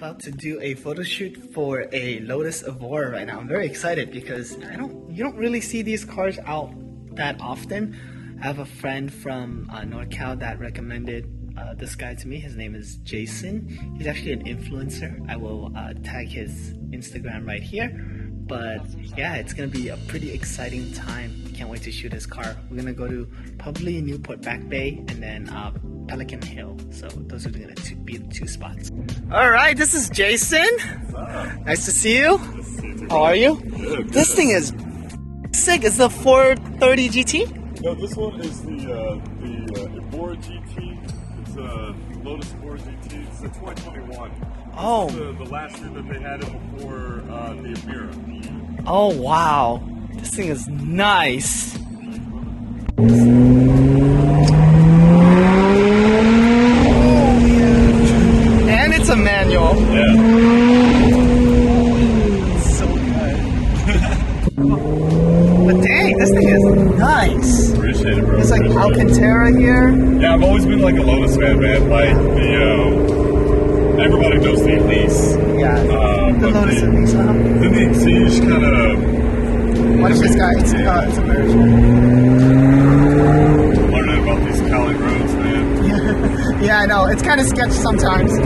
about to do a photo shoot for a Lotus Evora right now. I'm very excited because you don't really see these cars out that often. I have a friend from NorCal that recommended this guy to me. His name is Jason. He's actually an influencer. I will tag his Instagram right here. But yeah, it's gonna be a pretty exciting time. Can't wait to shoot his car. We're gonna go to probably Newport Back Bay and then Pelican Hill. So those are gonna be the two spots. All right, this is Jason. Nice to see you. How are you? Good. This thing is sick. It's the 430 GT. No, this one is the Evora GT. It's a Lotus Evora GT. It's a 2021. Oh. This is the last year that they had it before the Evora. Oh wow, this thing is nice. And it's a manual. Yeah. It's so good. But dang, this thing is nice. Appreciate it, bro. It's like Alcantara here. Yeah, I've always been like a Lotus fan, man. Like everybody knows the Elise. Yeah, the Lotus Evora. Then the Exige kind of. What if this guy? It's a version. Learning about these Cali roads, man. Yeah, I know. It's kind of sketchy sometimes. And,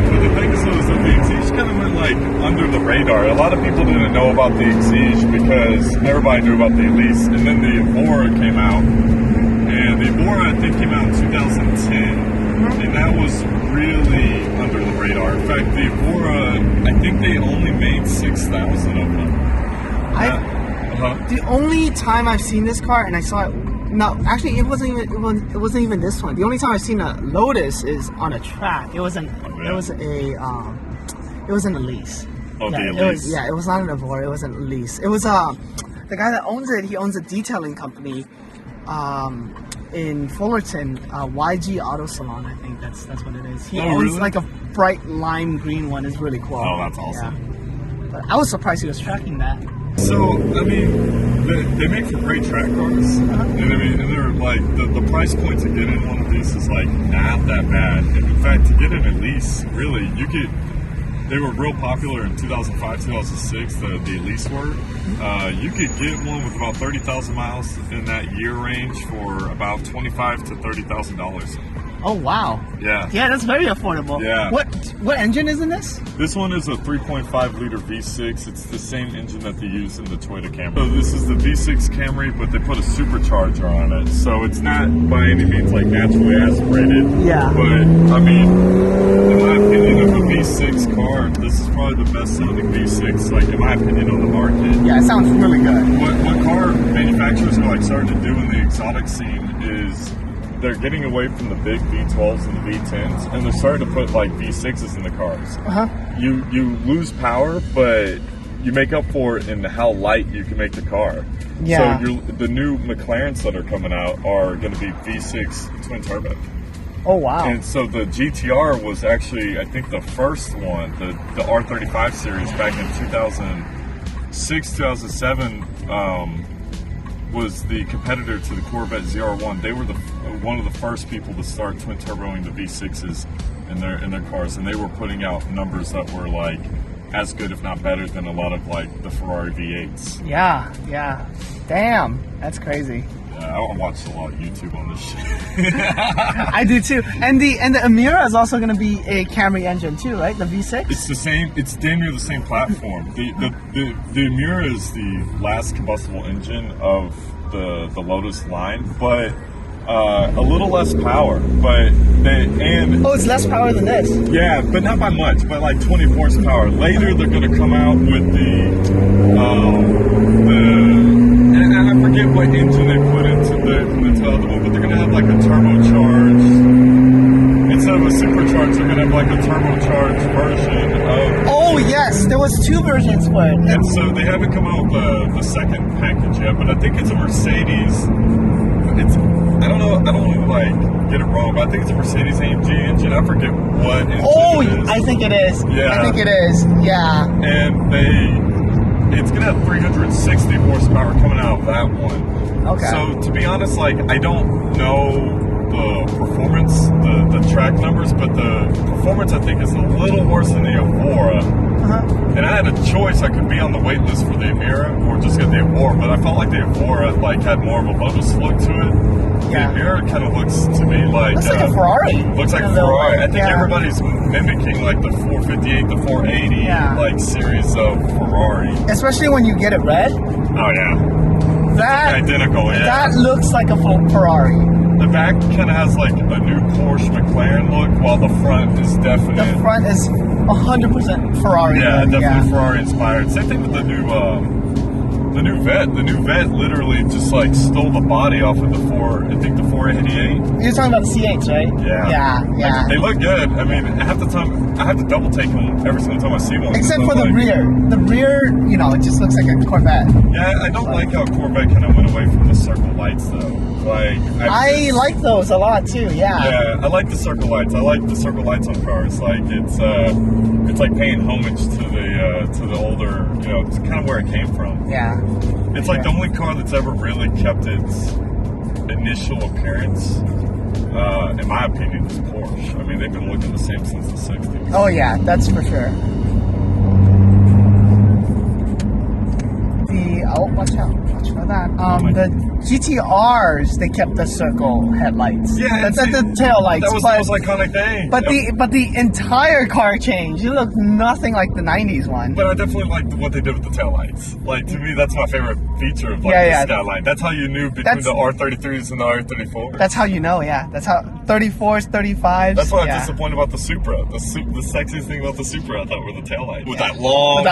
but the thing is that the Exige kind of went like under the radar. A lot of people didn't know about the Exige because everybody knew about the Elise. And then the Evora came out. And the Evora, I think, came out in 2010. And that was really under the radar. In fact, the Evora, I think they only made 6,000 of them. The only time I've seen this car, and I saw it. No, actually, it wasn't even this one. The only time I've seen a Lotus is on a track. It wasn't. It was an Elise. Oh, yeah, the Elise. It was not an Evora. It was an Elise. It was the guy that owns it. He owns a detailing company. In Fullerton, YG Auto Salon, I think that's what it is. He owns really? like a bright lime green one. It's really cool. Oh, that's awesome. Yeah. But I was surprised he was tracking that. So, I mean, they make for great track cars. And I mean, and they're like, the price point to get in one of these is like not that bad. And in fact, to get an Elise, really, they were real popular in 2005, 2006, the Elise were. You could get one with about 30,000 miles in that year range for about $25,000 to $30,000. Oh wow! Yeah. Yeah, that's very affordable. Yeah. What engine is in this? This one is a 3.5 liter V6. It's the same engine that they use in the Toyota Camry. So this is the V6 Camry, but they put a supercharger on it. So it's not by any means like naturally aspirated. Yeah. But I mean, in my opinion, of a V6 car, this is probably the best sounding V6, like in my opinion, on the market. Yeah, it sounds really good. What car manufacturers are like starting to do in the exotic scene is they're getting away from the big V12s and the V10s, and they're starting to put like V6s in the cars. You lose power, but you make up for it in how light you can make the car. Yeah. So the new McLarens that are coming out are going to be V6 twin turbo. Oh wow! And so the GTR was actually, I think, the first one, the R35 series back in 2006, 2007. Was the competitor to the Corvette ZR1. They were one of the first people to start twin turboing the V6s in their cars, and they were putting out numbers that were like as good, if not better, than a lot of like the Ferrari V8s. Yeah. Damn, that's crazy. Yeah, I watched a lot of YouTube on this shit. I do too. And the Emira is also going to be a Camry engine too, right? The V6. It's the same. It's damn near the same platform. The Emira is the last combustible engine of the Lotus line, but a little less power. But it's less power than this. Yeah, but not by much. But like 20 horsepower. Later, they're going to come out with and I forget what engine they put into the other one, but they're going to have like a turbocharged, instead of a supercharged, they're going to have like a turbocharged version of. Oh yes, there was two versions for it. And so they haven't come out with the second package yet, but I think it's a Mercedes. I don't know. I don't want to like get it wrong, but I think it's a Mercedes AMG engine. I forget what engine it is. I think it is. Yeah. I think it is. Yeah. And it's going to have 360 horsepower coming out of that one. Okay. So to be honest, like I don't know the performance, the track numbers, but the performance I think is a little worse than the Evora. And I had a choice. I could be on the wait list for the Emira or just get the Evora, but I felt like the Evora like had more of a Lotus look to it. Yeah. The Emira kind of looks to me like looks like a Ferrari. Looks like a Ferrari. I think everybody's mimicking like the 458, the 480 like series of Ferrari. Especially when you get it red. Oh yeah. That identical, yeah. That looks like a Ferrari. The back kind of has like a new Porsche McLaren look, while the front is definitely... The front is 100% Ferrari. Yeah, definitely Ferrari inspired. Same thing with the new Vet. The new Vet literally just like stole the body off of the 488. You're talking about the C8s, right? Yeah. They look good. I mean, half the time I have to double take them every single time I see one. Except for the rear. The rear, you know, it just looks like a Corvette. Yeah, I don't like how Corvette kind of went away from the circle lights though. Like I like those a lot too. Yeah, I like the circle lights. I like the circle lights on cars. Like it's like paying homage to the older, you know, it's kind of where it came from. Yeah. It's like the only car that's ever really kept its initial appearance. In my opinion, is Porsche. I mean, they've been looking the same since the 60s. Oh yeah, that's for sure. Watch out. Watch for that. The GTRs, they kept the circle headlights. Yeah, the tail lights. That was the most iconic thing. But the entire car changed. It looked nothing like the 90s one. But I definitely liked what they did with the tail lights. Like, to me, that's my favorite feature of the Skyline. That's how you knew between the R33s and the R34s. That's how you know, yeah. That's how 34s, 35s. That's what I'm disappointed about the Supra. The sexiest thing about the Supra, I thought, were the tail lights. With that long,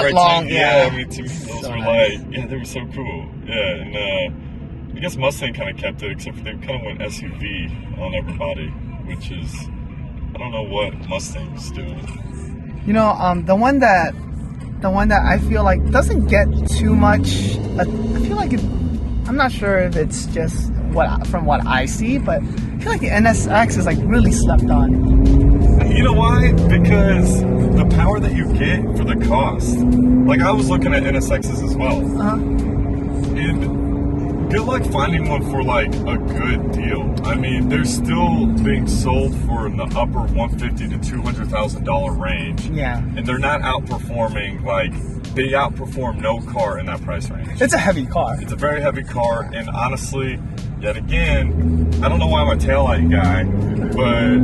yeah. I mean, to me, those were like, they were so cool. Yeah, and I guess Mustang kind of kept it, except for they kind of went SUV on everybody, which is, I don't know what Mustang's doing. You know, the one that I feel like doesn't get too much. I feel like I'm not sure if it's just from what I see, but I feel like the NSX is like really slept on. You know why? Because the power that you get for the cost. Like, I was looking at NSXs as well. And good luck finding one for like a good deal. I mean, they're still being sold for in the upper $150,000 to $200,000 range. Yeah. And they're not outperforming, like, they outperform no car in that price range. It's a heavy car. It's a very heavy car, and honestly, yet again, I don't know why I'm a taillight guy, but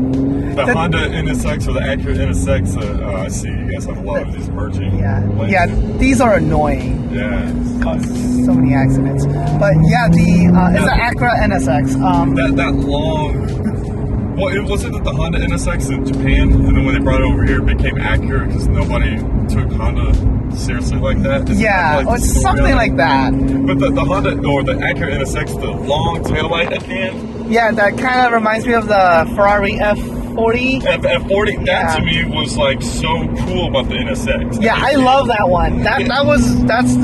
the Honda NSX or the Acura NSX, I see you guys have a lot of these merging. Yeah, these are annoying. Yeah. Cause so many accidents. But yeah, it's an Acura NSX. That long. Well, it wasn't that the Honda NSX in Japan, and then when they brought it over here, it became Acura because nobody took Honda seriously like that. It's something like that. But the Honda or the Acura NSX, the long taillight at the end. Yeah, that kind of reminds me of the Ferrari F40. F40, that to me was like so cool about the NSX. Yeah, I love that one. That's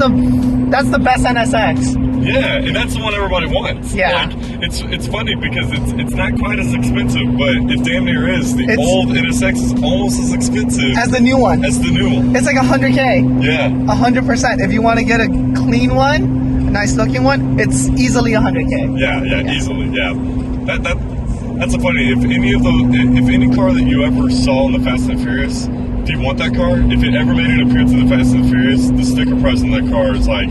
the best NSX. Yeah, and that's the one everybody wants. Yeah. Like, it's funny because it's not quite as expensive, but it damn near is. The old NSX is almost as expensive as the new one. It's like $100K. Yeah. 100%. If you want to get a clean one, a nice looking one, it's easily $100K. Yeah, easily. Yeah. That's a funny. If any car that you ever saw in the Fast and Furious, do you want that car? If it ever made an appearance in the Fast and Furious, the sticker price on that car is like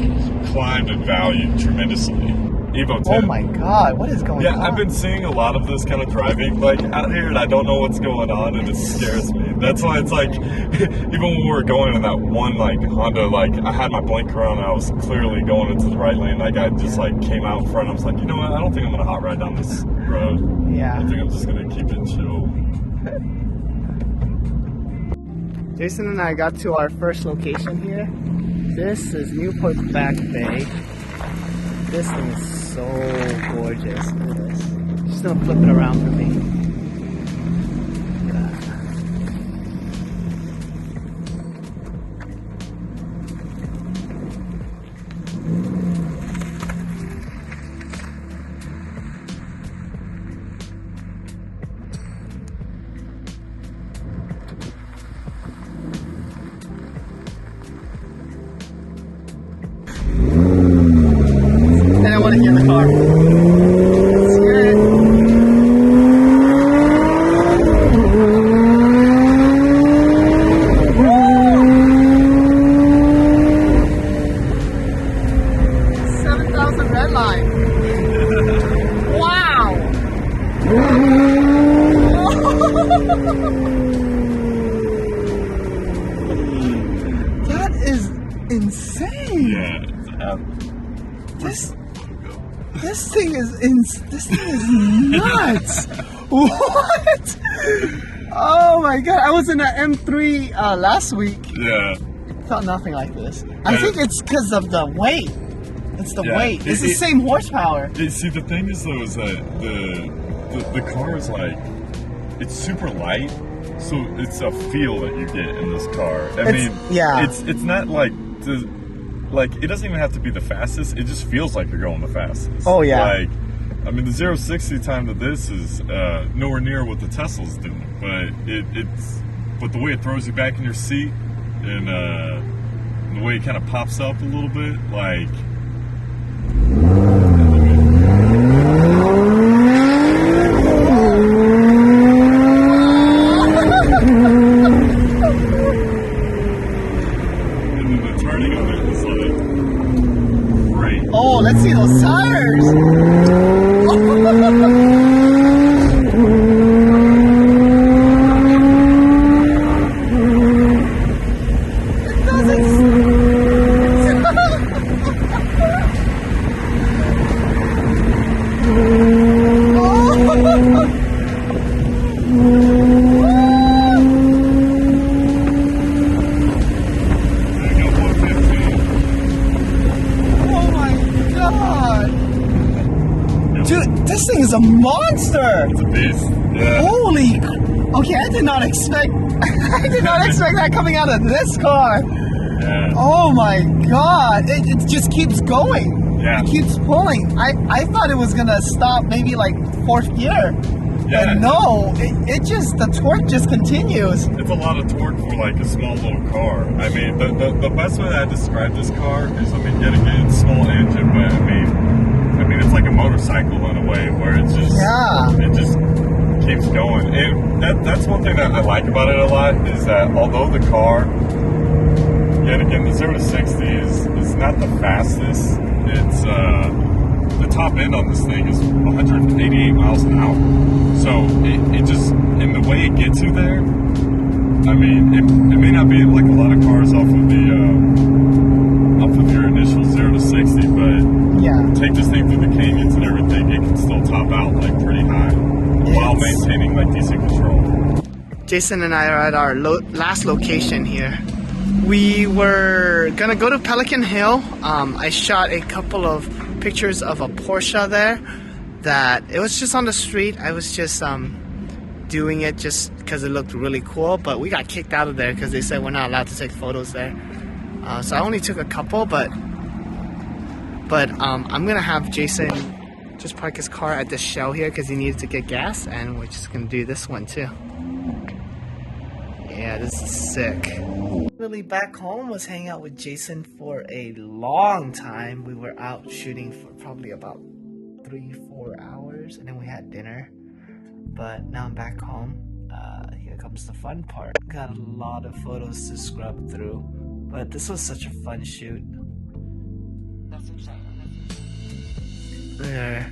climbed in value tremendously. Evo 10. Oh my God, what is going on? Yeah, I've been seeing a lot of this kind of driving like out here, and I don't know what's going on, and it scares me. That's why it's like, even when we were going in that one like Honda, like I had my blinker on, and I was clearly going into the right lane. Like I just like came out in front. I was like, you know what? I don't think I'm gonna hot ride down this road. Yeah. I think I'm just gonna keep it chill. Jason and I got to our first location here. This is Newport Back Bay. This thing is so gorgeous. Look at this. Just gonna flip it around for me. And I want to hear the car. Let's hear it. That is insane. Yeah. This thing is nuts. What? Oh my god! I was in an M3 last week. Yeah. Felt nothing like this. I think it's because of the weight. It's the weight. It's the same horsepower. See, the thing is though, is that the car is like, it's super light, so it's a feel that you get in this car. I mean, it's not like it doesn't even have to be the fastest. It just feels like you're going the fastest. Oh yeah. Like, I mean, the 0-60 time to this is nowhere near what the Tesla's doing, but the way it throws you back in your seat and the way it kind of pops up a little bit, like. Oh, let's see those tires! It doesn't... Dude, this thing is a monster! It's a beast. Yeah. Holy! Okay, I did not expect that coming out of this car. Yeah. Oh my god! It just keeps going. Yeah. It keeps pulling. I thought it was gonna stop maybe like 4th gear. Yeah. But no, the torque just continues. It's a lot of torque for like a small little car. I mean, the best way that I describe this car is, I mean, getting a small engine, but I mean, it's like a motorcycle in a way where it just keeps going. And that's one thing that I like about it a lot, is that although the car, yet again, the 0-60 is not the fastest. It's the top end on this thing is 188 miles an hour. So it just, in the way it gets you there, I mean, it may not be like a lot of cars off of your initial 0-60, but yeah, take this thing through the canyons and everything, it can still top out like pretty high while maintaining like decent control. Jason and I are at our last location here. We were gonna go to Pelican Hill. I shot a couple of pictures of a Porsche there that it was just on the street. I was just doing it just because it looked really cool, but we got kicked out of there because they said we're not allowed to take photos there. So I only took a couple, but I'm gonna have Jason just park his car at this shell here because he needed to get gas, and we're just gonna do this one too. Yeah, this is sick. Really back home, was hanging out with Jason for a long time. We were out shooting for probably about 3-4 hours, and then we had dinner. But now I'm back home. Here comes the fun part. Got a lot of photos to scrub through, but this was such a fun shoot. We're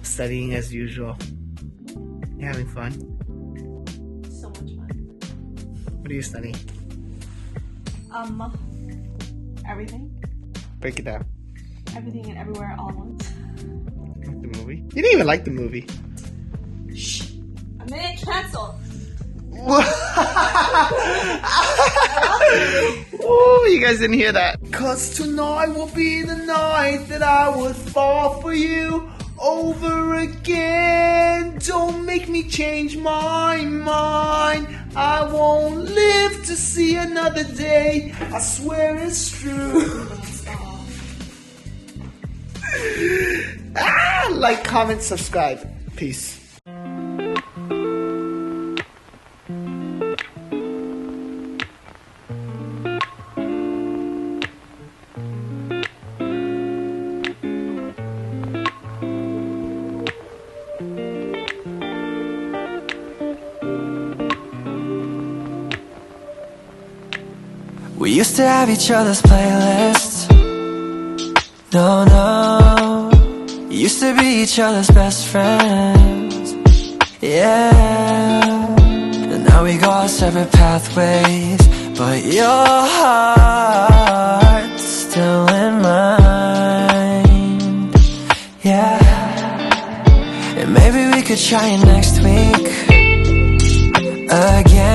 studying as usual. You having fun? So much fun. What are you studying? Everything. Break it down. Everything and everywhere all at once. Like the movie? You didn't even like the movie. Shh. A minute cancel. Oh, you guys didn't hear that. 'Cause tonight will be the night that I would fall for you over again. Don't make me change my mind. I won't live to see another day. I swear it's true. Like, comment, subscribe. Peace. We used to have each other's playlists. No, no. Used to be each other's best friends. Yeah. And now we go our separate pathways, but your heart's still in mine. Yeah. And maybe we could try it next week again.